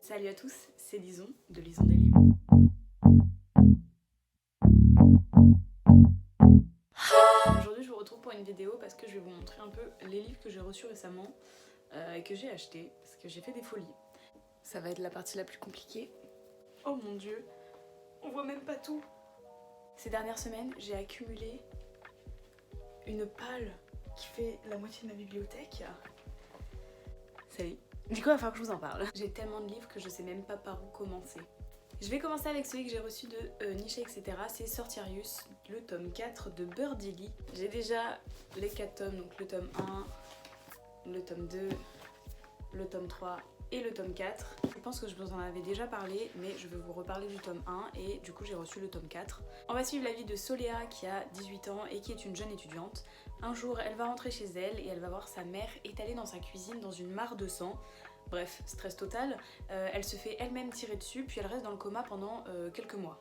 Salut à tous, c'est Lison de Lison des livres. Aujourd'hui je vous retrouve pour une vidéo parce que je vais vous montrer un peu les livres que j'ai reçus récemment et que j'ai achetés parce que j'ai fait des folies. Ça va être la partie la plus compliquée. Oh mon dieu, on voit même pas tout. Ces dernières semaines j'ai accumulé une palle qui fait la moitié de ma bibliothèque. Salut. Du coup il va falloir que je vous en parle. J'ai tellement de livres que je sais même pas par où commencer. Je vais commencer avec celui que j'ai reçu de Niche etc. C'est Sortirius, le tome 4 de Birdie Lee. J'ai déjà les 4 tomes, donc le tome 1, le tome 2, le tome 3 et le tome 4. Je pense que je vous en avais déjà parlé, mais je vais vous reparler du tome 1 et du coup j'ai reçu le tome 4. On va suivre la vie de Soléa qui a 18 ans et qui est une jeune étudiante. Un jour, elle va rentrer chez elle et elle va voir sa mère étalée dans sa cuisine dans une mare de sang. Bref, stress total, elle se fait elle-même tirer dessus puis elle reste dans le coma pendant quelques mois.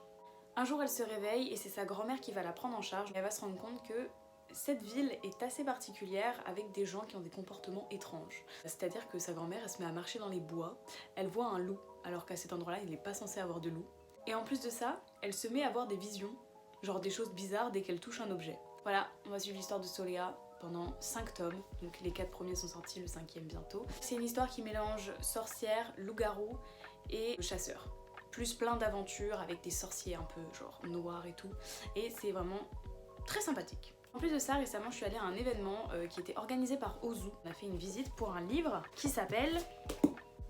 Un jour elle se réveille et c'est sa grand-mère qui va la prendre en charge. Elle va se rendre compte que cette ville est assez particulière avec des gens qui ont des comportements étranges. C'est-à-dire que sa grand-mère elle se met à marcher dans les bois, elle voit un loup alors qu'à cet endroit-là il n'est pas censé avoir de loup. Et en plus de ça, elle se met à avoir des visions, genre des choses bizarres dès qu'elle touche un objet. Voilà, on va suivre l'histoire de Soléa pendant 5 tomes, donc les 4 premiers sont sortis, le 5e bientôt. C'est une histoire qui mélange sorcière, loup-garou et chasseur. Plus plein d'aventures avec des sorciers un peu genre noirs et tout, et c'est vraiment très sympathique. En plus de ça, récemment je suis allée à un événement qui était organisé par Ozu. On a fait une visite pour un livre qui s'appelle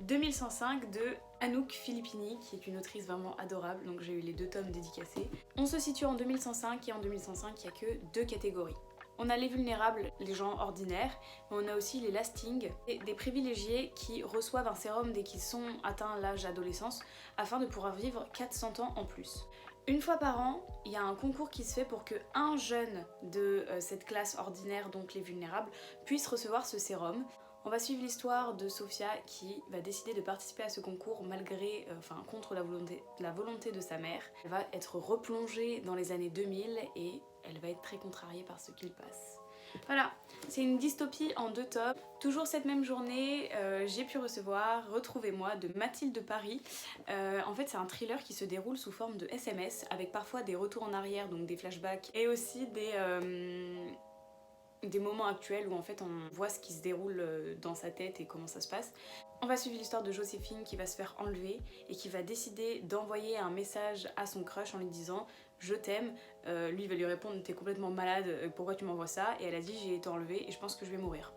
2105 de Anouk Filippini, qui est une autrice vraiment adorable, donc j'ai eu les 2 tomes dédicacés. On se situe en 2105 et en 2105 il n'y a que 2 catégories. On a les vulnérables, les gens ordinaires, mais on a aussi les lastings, des privilégiés qui reçoivent un sérum dès qu'ils sont atteints l'âge d'adolescence afin de pouvoir vivre 400 ans en plus. Une fois par an, il y a un concours qui se fait pour que un jeune de cette classe ordinaire, donc les vulnérables, puisse recevoir ce sérum. On va suivre l'histoire de Sophia qui va décider de participer à ce concours malgré, contre la volonté de sa mère. Elle va être replongée dans les années 2000 et elle va être très contrariée par ce qu'il passe. Voilà, c'est une dystopie en 2 tomes. Toujours cette même journée, j'ai pu recevoir Retrouvez-moi de Mathilde Paris. En fait, c'est un thriller qui se déroule sous forme de SMS avec parfois des retours en arrière, donc des flashbacks, et aussi des moments actuels où en fait on voit ce qui se déroule dans sa tête et comment ça se passe. On va suivre l'histoire de Joséphine qui va se faire enlever et qui va décider d'envoyer un message à son crush en lui disant « Je t'aime ». Lui il va lui répondre « T'es complètement malade, pourquoi tu m'envoies ça ?» Et elle a dit « J'ai été enlevée et je pense que je vais mourir ».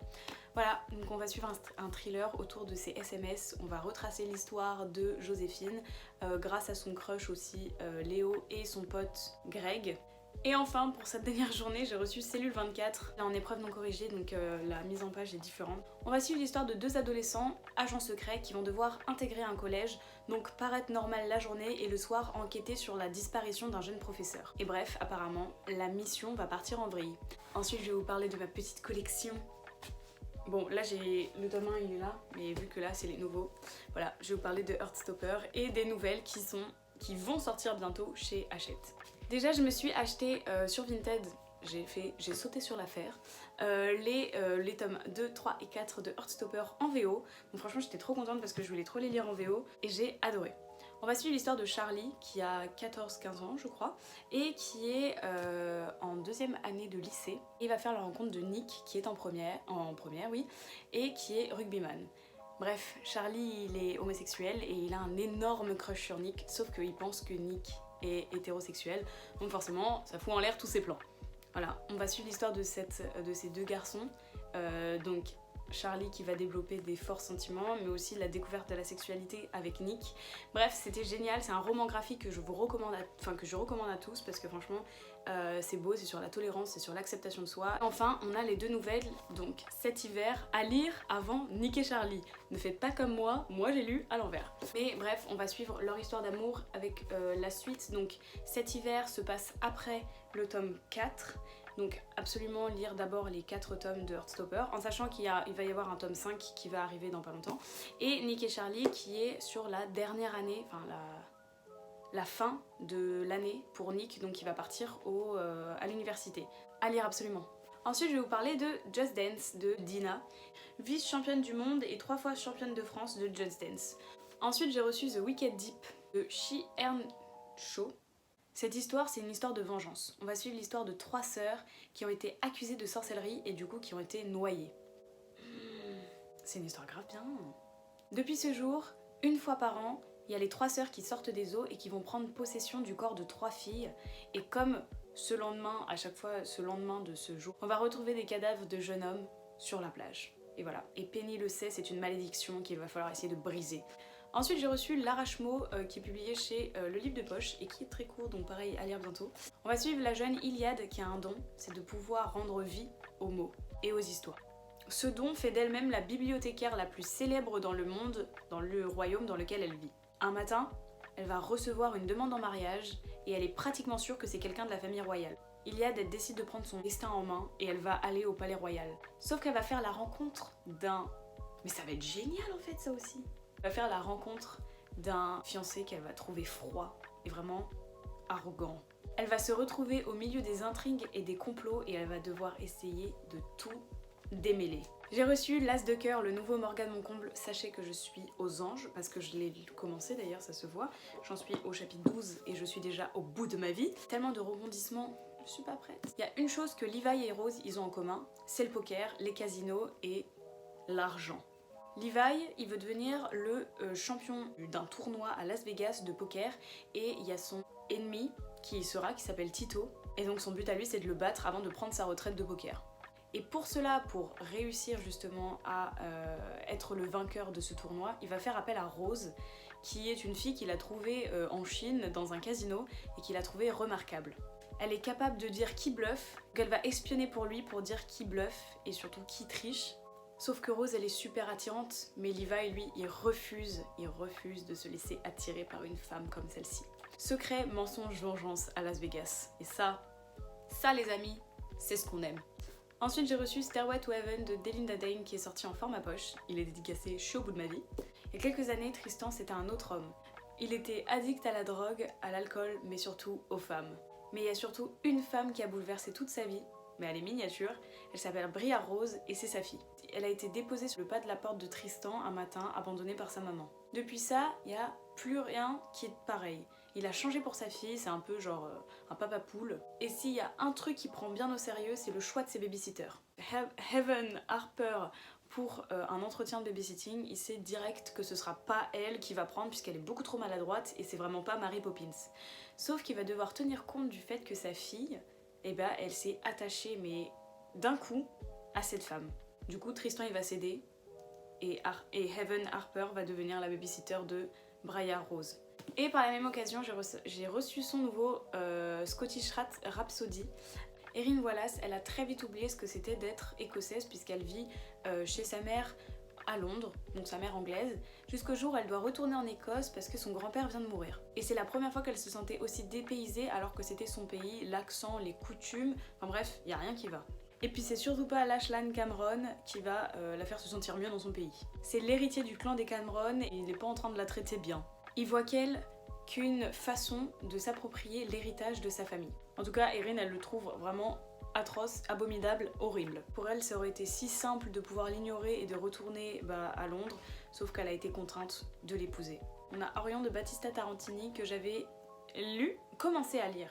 Voilà, donc on va suivre un thriller autour de ces SMS. On va retracer l'histoire de Joséphine grâce à son crush aussi, Léo, et son pote Greg. Et enfin, pour cette dernière journée, j'ai reçu Cellule 24, là en épreuve non corrigée, donc la mise en page est différente. On va suivre l'histoire de 2 adolescents, agents secrets, qui vont devoir intégrer un collège, donc paraître normal la journée et le soir enquêter sur la disparition d'un jeune professeur. Et bref, apparemment, la mission va partir en vrille. Ensuite, je vais vous parler de ma petite collection. Bon, là j'ai le tome 1, il est là, mais vu que là c'est les nouveaux, voilà, je vais vous parler de Heartstopper et des nouvelles qui vont sortir bientôt chez Hachette. Déjà, je me suis acheté sur Vinted, j'ai sauté sur l'affaire, les tomes 2, 3 et 4 de Heartstopper en VO. Donc franchement, j'étais trop contente parce que je voulais trop les lire en VO et j'ai adoré. On va suivre l'histoire de Charlie qui a 14-15 ans je crois et qui est en 2e année de lycée. Il va faire la rencontre de Nick qui est en première oui, et qui est rugbyman. Bref, Charlie il est homosexuel et il a un énorme crush sur Nick, sauf qu'il pense que Nick est hétérosexuel, donc forcément ça fout en l'air tous ses plans. Voilà, on va suivre l'histoire de ces 2 garçons, donc Charlie qui va développer des forts sentiments, mais aussi la découverte de la sexualité avec Nick. Bref, c'était génial, c'est un roman graphique que je recommande à tous parce que franchement c'est beau, c'est sur la tolérance, c'est sur l'acceptation de soi. Enfin, on a les 2 nouvelles, donc cet hiver, à lire avant Nick et Charlie. Ne faites pas comme moi j'ai lu à l'envers. Mais bref, on va suivre leur histoire d'amour avec la suite. Donc cet hiver se passe après le tome 4. Donc absolument lire d'abord les 4 tomes de Heartstopper, en sachant qu'il va y avoir un tome 5 qui va arriver dans pas longtemps. Et Nick et Charlie qui est sur la dernière année, enfin la fin de l'année pour Nick, donc il va partir à l'université. À lire absolument. Ensuite je vais vous parler de Just Dance de Dina, vice-championne du monde et 3 fois championne de France de Just Dance. Ensuite j'ai reçu The Wicked Deep de Shi Eun-cho. Cette histoire, c'est une histoire de vengeance. On va suivre l'histoire de 3 sœurs qui ont été accusées de sorcellerie et du coup qui ont été noyées. C'est une histoire grave bien. Depuis ce jour, une fois par an, il y a les 3 sœurs qui sortent des eaux et qui vont prendre possession du corps de 3 filles. Et comme ce lendemain, à chaque fois ce lendemain de ce jour, on va retrouver des cadavres de jeunes hommes sur la plage. Et voilà. Et Penny le sait, c'est une malédiction qu'il va falloir essayer de briser. Ensuite j'ai reçu L'Arrache-Mot qui est publié chez Le Livre de Poche et qui est très court, donc pareil à lire bientôt. On va suivre la jeune Iliade qui a un don, c'est de pouvoir rendre vie aux mots et aux histoires. Ce don fait d'elle-même la bibliothécaire la plus célèbre dans le monde, dans le royaume dans lequel elle vit. Un matin, elle va recevoir une demande en mariage et elle est pratiquement sûre que c'est quelqu'un de la famille royale. Iliade, elle décide de prendre son destin en main et elle va aller au palais royal. Sauf qu'elle va faire la rencontre d'un... Mais ça va être génial en fait ça aussi. Elle va faire la rencontre d'un fiancé qu'elle va trouver froid et vraiment arrogant. Elle va se retrouver au milieu des intrigues et des complots et elle va devoir essayer de tout démêler. J'ai reçu L'As de cœur, le nouveau Morgane Moncomble. Sachez que je suis aux anges parce que je l'ai commencé d'ailleurs, ça se voit. J'en suis au chapitre 12 et je suis déjà au bout de ma vie. Tellement de rebondissements, je suis pas prête. Il y a une chose que Levi et Rose ils ont en commun, c'est le poker, les casinos et l'argent. Levi, il veut devenir le champion d'un tournoi à Las Vegas de poker et il y a son ennemi qui s'appelle Tito et donc son but à lui c'est de le battre avant de prendre sa retraite de poker. Et pour cela, pour réussir justement à être le vainqueur de ce tournoi, il va faire appel à Rose qui est une fille qu'il a trouvée en Chine dans un casino et qu'il a trouvée remarquable. Elle est capable de dire qui bluffe, qu'elle va espionner pour lui pour dire qui bluffe et surtout qui triche. Sauf que Rose, elle est super attirante, mais Levi, lui, il refuse de se laisser attirer par une femme comme celle-ci. Secret, mensonge, vengeance à Las Vegas. Et ça les amis, c'est ce qu'on aime. Ensuite, j'ai reçu Stairway to Heaven de Delinda Dane qui est sorti en format poche. Il est dédicacé, je suis au bout de ma vie. Il y a quelques années, Tristan, c'était un autre homme. Il était addict à la drogue, à l'alcool, mais surtout aux femmes. Mais il y a surtout une femme qui a bouleversé toute sa vie, mais elle est miniature, elle s'appelle Bria Rose et c'est sa fille. Elle a été déposée sur le pas de la porte de Tristan un matin, abandonnée par sa maman. Depuis ça, il n'y a plus rien qui est pareil. Il a changé pour sa fille, c'est un peu genre un papa poule. Et s'il y a un truc qu'il prend bien au sérieux, c'est le choix de ses babysitters. Heaven Harper, pour un entretien de babysitting, il sait direct que ce sera pas elle qui va prendre puisqu'elle est beaucoup trop maladroite et c'est vraiment pas Mary Poppins. Sauf qu'il va devoir tenir compte du fait que sa fille, eh ben, elle s'est attachée mais d'un coup à cette femme. Du coup, Tristan il va céder et Heaven Harper va devenir la babysitter de Bria Rose. Et par la même occasion, j'ai reçu son nouveau Scottish Rhapsody. Erin Wallace, elle a très vite oublié ce que c'était d'être écossaise puisqu'elle vit chez sa mère à Londres, donc sa mère anglaise, jusqu'au jour où elle doit retourner en Écosse parce que son grand-père vient de mourir. Et c'est la première fois qu'elle se sentait aussi dépaysée alors que c'était son pays, l'accent, les coutumes, enfin bref, il n'y a rien qui va. Et puis c'est surtout pas Lachlan Cameron qui va la faire se sentir mieux dans son pays. C'est l'héritier du clan des Cameron et il n'est pas en train de la traiter bien. Il voit qu'elle qu'une façon de s'approprier l'héritage de sa famille. En tout cas, Erin, elle le trouve vraiment atroce, abominable, horrible. Pour elle, ça aurait été si simple de pouvoir l'ignorer et de retourner à Londres, sauf qu'elle a été contrainte de l'épouser. On a Orion de Battista Tarantini que j'avais commencé à lire.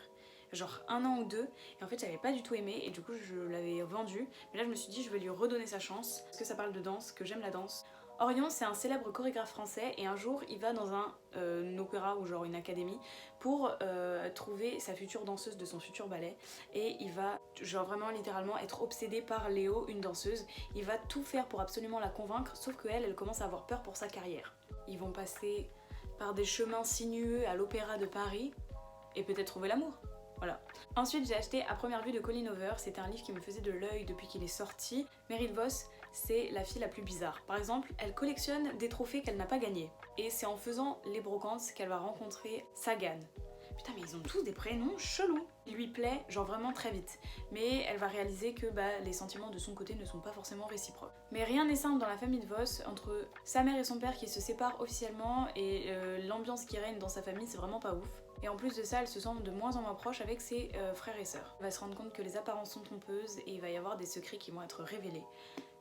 Genre 1 an ou 2, et en fait j'avais pas du tout aimé et du coup je l'avais vendu, mais là je me suis dit je vais lui redonner sa chance parce que ça parle de danse, que j'aime la danse. Orion c'est un célèbre chorégraphe français et un jour il va dans un opéra ou genre une académie pour trouver sa future danseuse de son futur ballet et il va genre vraiment littéralement être obsédé par Léo, une danseuse. Il va tout faire pour absolument la convaincre, sauf qu'elle, elle commence à avoir peur pour sa carrière. Ils vont passer par des chemins sinueux à l'opéra de Paris et peut-être trouver l'amour. Voilà. Ensuite j'ai acheté À première vue de Colleen Hoover, c'était un livre qui me faisait de l'œil depuis qu'il est sorti. Meryl Voss, c'est la fille la plus bizarre. Par exemple, elle collectionne des trophées qu'elle n'a pas gagnés. Et c'est en faisant les brocantes qu'elle va rencontrer Sagan. Putain mais ils ont tous des prénoms chelous. Il lui plaît, genre vraiment très vite. Mais elle va réaliser que les sentiments de son côté ne sont pas forcément réciproques. Mais rien n'est simple dans la famille de Voss, entre sa mère et son père qui se séparent officiellement et l'ambiance qui règne dans sa famille, c'est vraiment pas ouf. Et en plus de ça, elle se sent de moins en moins proche avec ses frères et sœurs. Elle va se rendre compte que les apparences sont trompeuses et il va y avoir des secrets qui vont être révélés.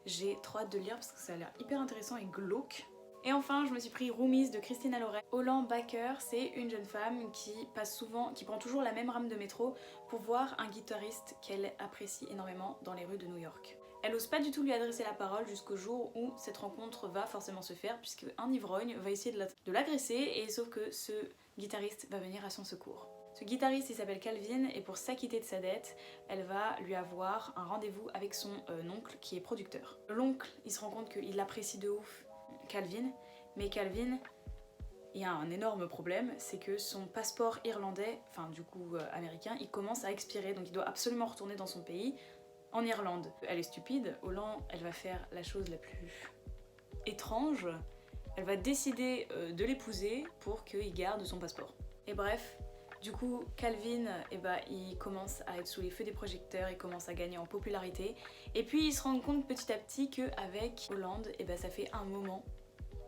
J'ai trop hâte de lire parce que ça a l'air hyper intéressant et glauque. Et enfin, je me suis pris Roomies de Christina Loren. Holland Baker, c'est une jeune femme qui prend toujours la même rame de métro pour voir un guitariste qu'elle apprécie énormément dans les rues de New York. Elle n'ose pas du tout lui adresser la parole jusqu'au jour où cette rencontre va forcément se faire, puisque un ivrogne va essayer de l'agresser, et sauf que ce guitariste va venir à son secours. Ce guitariste, il s'appelle Calvin, et pour s'acquitter de sa dette, elle va lui avoir un rendez-vous avec son oncle qui est producteur. L'oncle, il se rend compte qu'il apprécie de ouf Calvin, mais Calvin, il y a un énorme problème, c'est que son passeport irlandais, enfin du coup américain, il commence à expirer, donc il doit absolument retourner dans son pays, en Irlande. Elle est stupide, Holland, elle va faire la chose la plus étrange, elle va décider de l'épouser pour qu'il garde son passeport. Et bref, du coup, Calvin, il commence à être sous les feux des projecteurs, il commence à gagner en popularité, et puis il se rend compte petit à petit qu'avec Holland, ça fait un moment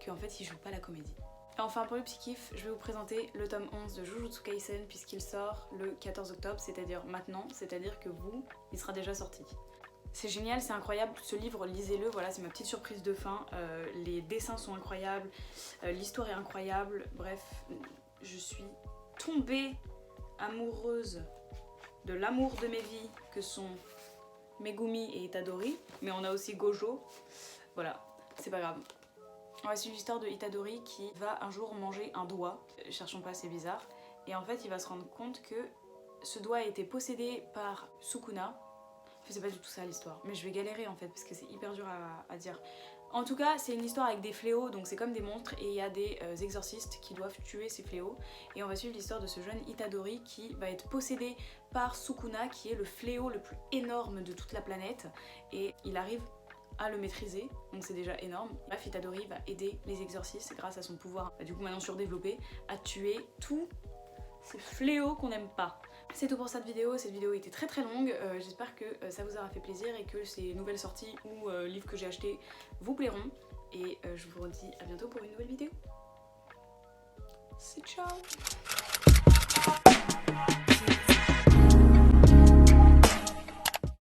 qu'en fait il joue pas la comédie. Et enfin pour le petit kiff, je vais vous présenter le tome 11 de Jujutsu Kaisen puisqu'il sort le 14 octobre, c'est-à-dire maintenant, c'est-à-dire que il sera déjà sorti. C'est génial, c'est incroyable, ce livre, lisez-le, voilà, c'est ma petite surprise de fin, les dessins sont incroyables, l'histoire est incroyable, bref, je suis tombée amoureuse de l'amour de mes vies que sont Megumi et Itadori, mais on a aussi Gojo, voilà, c'est pas grave. On va suivre l'histoire de Itadori qui va un jour manger un doigt, cherchons pas, c'est bizarre, et en fait il va se rendre compte que ce doigt a été possédé par Sukuna. Enfin, c'est pas du tout ça l'histoire, mais je vais galérer en fait parce que c'est hyper dur à dire. En tout cas, c'est une histoire avec des fléaux, donc c'est comme des monstres et il y a des exorcistes qui doivent tuer ces fléaux. Et on va suivre l'histoire de ce jeune Itadori qui va être possédé par Sukuna, qui est le fléau le plus énorme de toute la planète, et il arrive à le maîtriser, donc c'est déjà énorme. Bref, Itadori va aider les exorcistes grâce à son pouvoir, du coup maintenant surdéveloppé, à tuer tous ces fléaux qu'on n'aime pas. C'est tout pour cette vidéo était très très longue, j'espère que ça vous aura fait plaisir et que ces nouvelles sorties ou livres que j'ai achetés vous plairont. Et je vous redis à bientôt pour une nouvelle vidéo. C'est ciao.